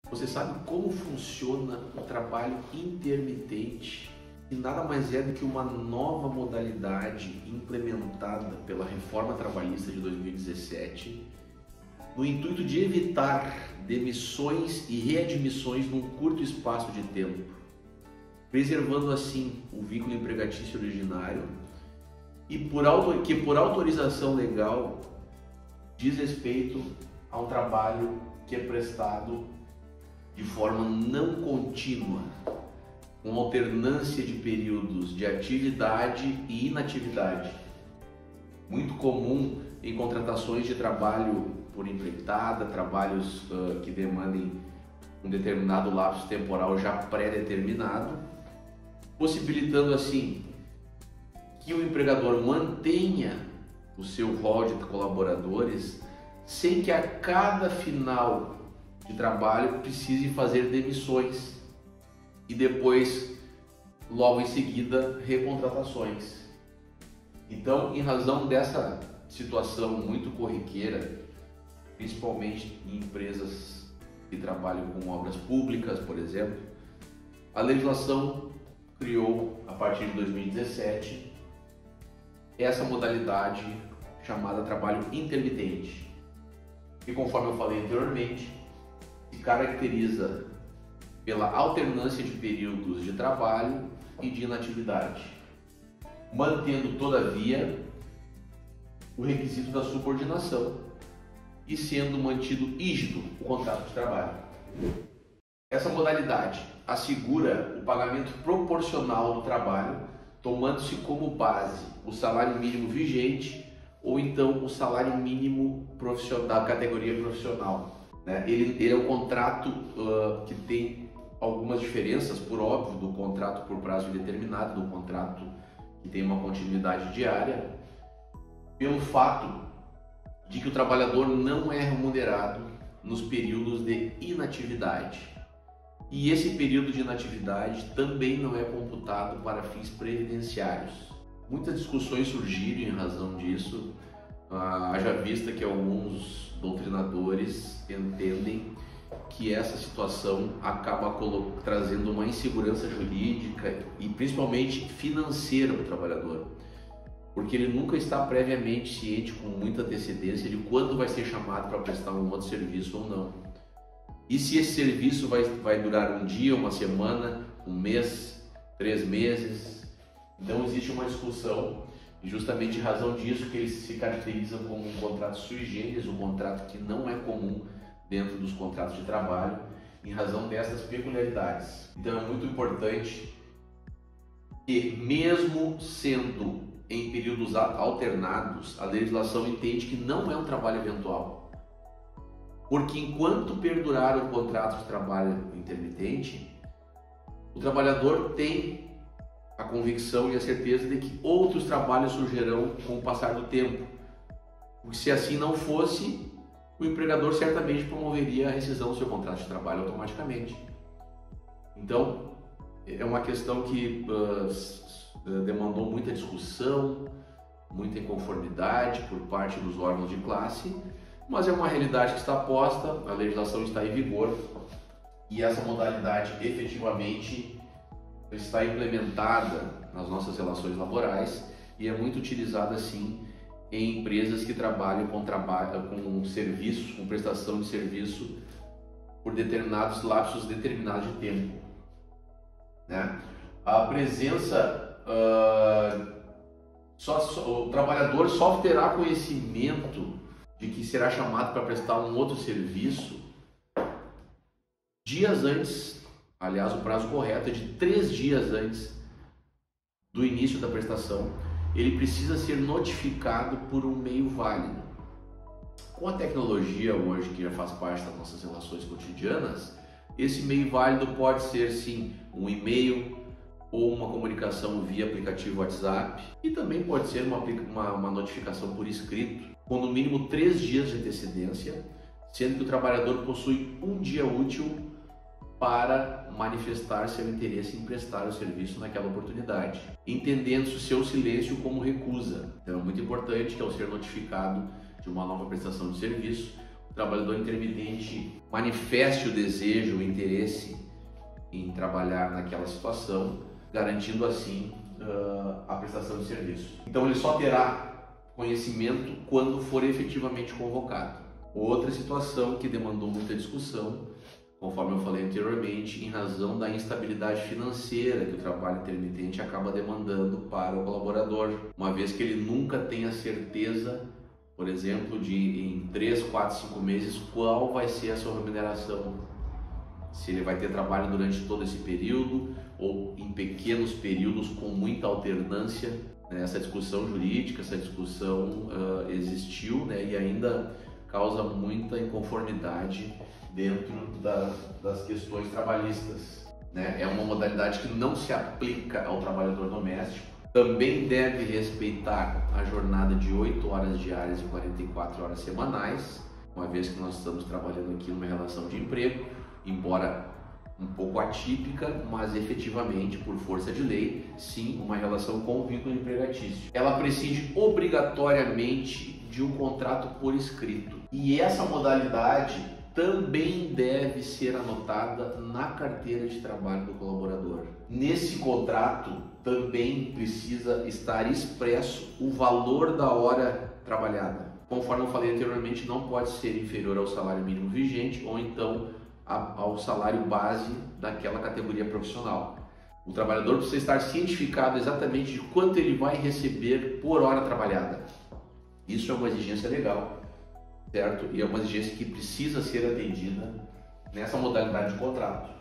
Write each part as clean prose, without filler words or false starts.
Você sabe como funciona o trabalho intermitente? E nada mais é do que uma nova modalidade implementada pela Reforma Trabalhista de 2017, no intuito de evitar demissões e readmissões num curto espaço de tempo, preservando assim o vínculo empregatício originário e que por autorização legal diz respeito a um trabalho que é prestado de forma não contínua, com alternância de períodos de atividade e inatividade. Muito comum em contratações de trabalho por empreitada, trabalhos que demandem um determinado lapso temporal já pré-determinado, possibilitando assim que o empregador mantenha o seu rol de colaboradores sem que a cada final de trabalho precise fazer demissões e depois, logo em seguida, recontratações. Então, em razão dessa situação muito corriqueira, principalmente em empresas que trabalham com obras públicas, por exemplo, a legislação criou, a partir de 2017, essa modalidade chamada trabalho intermitente, que, conforme eu falei anteriormente, se caracteriza pela alternância de períodos de trabalho e de inatividade, mantendo, todavia, o requisito da subordinação e sendo mantido rígido o contrato de trabalho. Essa modalidade assegura o pagamento proporcional do trabalho, tomando-se como base o salário mínimo vigente ou então o salário mínimo da categoria profissional. Ele é um contrato que tem algumas diferenças, por óbvio, do contrato por prazo indeterminado, do contrato que tem uma continuidade diária, pelo fato de que o trabalhador não é remunerado nos períodos de inatividade. E esse período de inatividade também não é computado para fins previdenciários. Muitas discussões surgiram em razão disso, haja vista que alguns doutrinadores entendem que essa situação acaba trazendo uma insegurança jurídica e principalmente financeira para o trabalhador, porque ele nunca está previamente ciente, com muita antecedência, de quando vai ser chamado para prestar um outro serviço ou não. E se esse serviço vai durar um dia, uma semana, um mês, 3 meses. Então existe uma discussão, e justamente em razão disso que eles se caracterizam como um contrato sui generis, um contrato que não é comum dentro dos contratos de trabalho, em razão dessas peculiaridades. Então é muito importante que, mesmo sendo em períodos alternados, a legislação entende que não é um trabalho eventual, porque enquanto perdurar o contrato de trabalho intermitente, o trabalhador tem a convicção e a certeza de que outros trabalhos surgirão com o passar do tempo, porque se assim não fosse, o empregador certamente promoveria a rescisão do seu contrato de trabalho automaticamente. Então, é uma questão que demandou muita discussão, muita inconformidade por parte dos órgãos de classe, mas é uma realidade que está posta, a legislação está em vigor e essa modalidade efetivamente está implementada nas nossas relações laborais e é muito utilizada sim em empresas que trabalham com serviços, com prestação de serviço por determinados lapsos determinados de tempo. A presença, o trabalhador só terá conhecimento de que será chamado para prestar um outro serviço dias antes, aliás, o prazo correto é de 3 dias antes do início da prestação. Ele precisa ser notificado por um meio válido. Com a tecnologia hoje, que já faz parte das nossas relações cotidianas, esse meio válido pode ser sim um e-mail ou uma comunicação via aplicativo WhatsApp, e também pode ser uma notificação por escrito, com no mínimo 3 dias de antecedência, sendo que o trabalhador possui um dia útil para manifestar seu interesse em prestar o serviço naquela oportunidade, entendendo-se o seu silêncio como recusa. Então é muito importante que, ao ser notificado de uma nova prestação de serviço, o trabalhador intermitente manifeste o desejo, o interesse em trabalhar naquela situação, garantindo assim a prestação de serviço. Então ele só terá conhecimento quando for efetivamente convocado. Outra situação que demandou muita discussão, conforme eu falei anteriormente, em razão da instabilidade financeira que o trabalho intermitente acaba demandando para o colaborador, uma vez que ele nunca tem a certeza, por exemplo, de em 3, 4, 5 meses qual vai ser a sua remuneração. Se ele vai ter trabalho durante todo esse período ou em pequenos períodos com muita alternância. Essa discussão jurídica, essa discussão existiu, né, e ainda causa muita inconformidade dentro das questões trabalhistas. É uma modalidade que não se aplica ao trabalhador doméstico. Também deve respeitar a jornada de 8 horas diárias e 44 horas semanais, uma vez que nós estamos trabalhando aqui numa relação de emprego, embora um pouco atípica, mas efetivamente, por força de lei, sim, uma relação com vínculo empregatício. Ela prescinde obrigatoriamente de um contrato por escrito. E essa modalidade também deve ser anotada na carteira de trabalho do colaborador. Nesse contrato também precisa estar expresso o valor da hora trabalhada. Conforme eu falei anteriormente, não pode ser inferior ao salário mínimo vigente ou então ao salário base daquela categoria profissional. O trabalhador precisa estar cientificado exatamente de quanto ele vai receber por hora trabalhada. Isso é uma exigência legal, certo? E é uma exigência que precisa ser atendida nessa modalidade de contrato.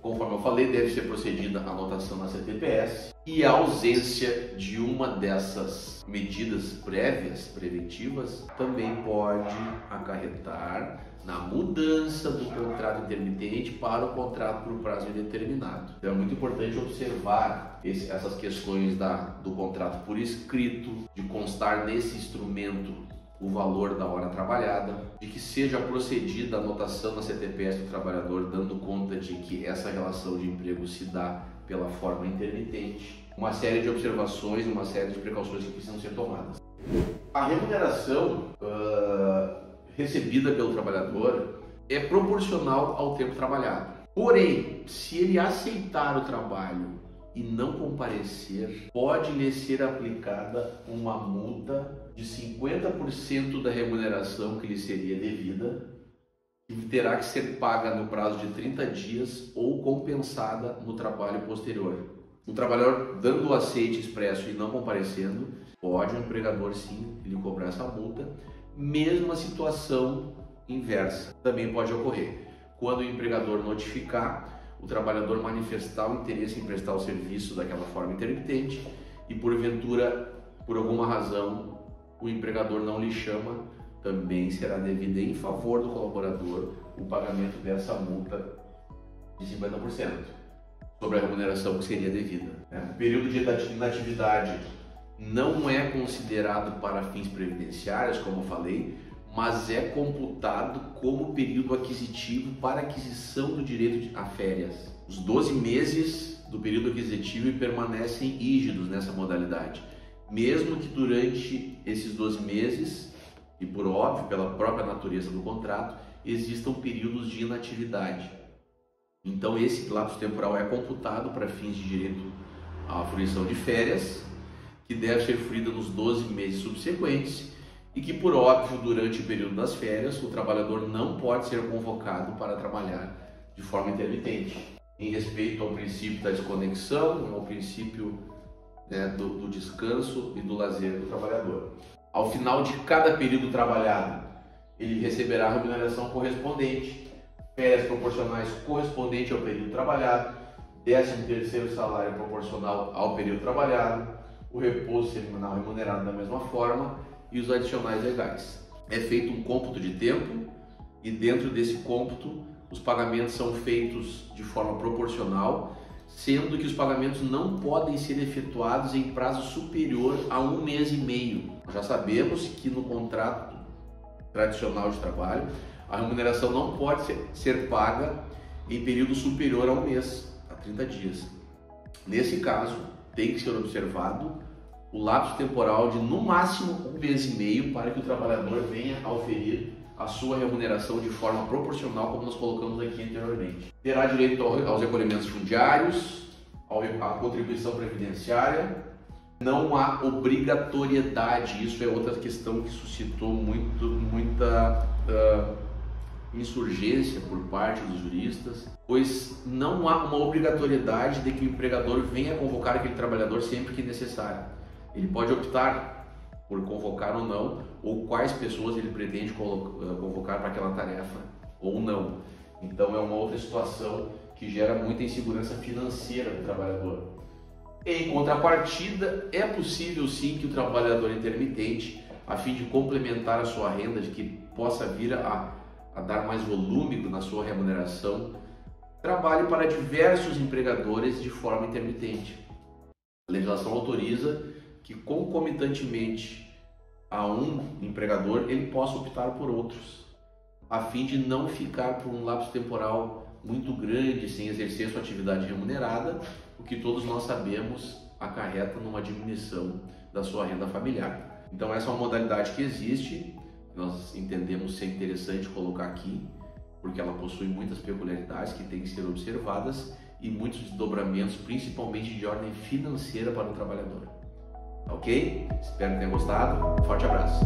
Conforme eu falei, deve ser procedida a anotação na CTPS e a ausência de uma dessas medidas prévias, preventivas, também pode acarretar na mudança do contrato intermitente para o contrato por prazo indeterminado. Então é muito importante observar essas questões do contrato por escrito, de constar nesse instrumento o valor da hora trabalhada, de que seja procedida a anotação na CTPS do trabalhador, dando conta de que essa relação de emprego se dá pela forma intermitente. Uma série de observações, uma série de precauções que precisam ser tomadas. A remuneração recebida pelo trabalhador é proporcional ao tempo trabalhado. Porém, se ele aceitar o trabalho e não comparecer, pode lhe ser aplicada uma multa de 50% da remuneração que lhe seria devida, que terá que ser paga no prazo de 30 dias ou compensada no trabalho posterior. O trabalhador dando o aceite expresso e não comparecendo, pode o empregador sim lhe cobrar essa multa. Mesma situação inversa também pode ocorrer. Quando o empregador notificar, o trabalhador manifestar o interesse em prestar o serviço daquela forma intermitente e porventura, por alguma razão, o empregador não lhe chama, também será devido em favor do colaborador o pagamento dessa multa de 50% sobre a remuneração que seria devida. O período de inatividade não é considerado para fins previdenciários, como eu falei, mas é computado como período aquisitivo para aquisição do direito a férias. Os 12 meses do período aquisitivo permanecem rígidos nessa modalidade, mesmo que durante esses 12 meses, e por óbvio, pela própria natureza do contrato, existam períodos de inatividade. Então esse lapso temporal é computado para fins de direito à fruição de férias, que deve ser fruída nos 12 meses subsequentes, e que, por óbvio, durante o período das férias, o trabalhador não pode ser convocado para trabalhar de forma intermitente, em respeito ao princípio da desconexão, ao princípio do descanso e do lazer do trabalhador. Ao final de cada período trabalhado, ele receberá a remuneração correspondente, férias proporcionais correspondente ao período trabalhado, 13º salário proporcional ao período trabalhado, o repouso semanal remunerado da mesma forma, e os adicionais legais. É feito um cômputo de tempo e dentro desse cômputo os pagamentos são feitos de forma proporcional, sendo que os pagamentos não podem ser efetuados em prazo superior a 1 mês e meio. Já sabemos que no contrato tradicional de trabalho a remuneração não pode ser paga em período superior a 1 mês, a 30 dias. Nesse caso, tem que ser observado o lapso temporal de no máximo 1 mês e meio para que o trabalhador venha a oferir a sua remuneração de forma proporcional, como nós colocamos aqui anteriormente. Terá direito aos recolhimentos fundiários, à contribuição previdenciária. Não há obrigatoriedade, isso é outra questão que suscitou muita insurgência por parte dos juristas, pois não há uma obrigatoriedade de que o empregador venha convocar aquele trabalhador sempre que necessário. Ele pode optar por convocar ou não, ou quais pessoas ele pretende convocar para aquela tarefa ou não. Então é uma outra situação que gera muita insegurança financeira do trabalhador. Em contrapartida, é possível sim que o trabalhador intermitente, a fim de complementar a sua renda, de que possa vir a dar mais volume na sua remuneração, trabalhe para diversos empregadores de forma intermitente. A legislação autoriza que concomitantemente a um empregador ele possa optar por outros, a fim de não ficar por um lapso temporal muito grande sem exercer sua atividade remunerada, o que todos nós sabemos acarreta numa diminuição da sua renda familiar. Então essa é uma modalidade que existe, nós entendemos ser interessante colocar aqui, porque ela possui muitas peculiaridades que têm que ser observadas e muitos desdobramentos, principalmente de ordem financeira para o trabalhador. Ok? Espero que tenha gostado. Forte abraço!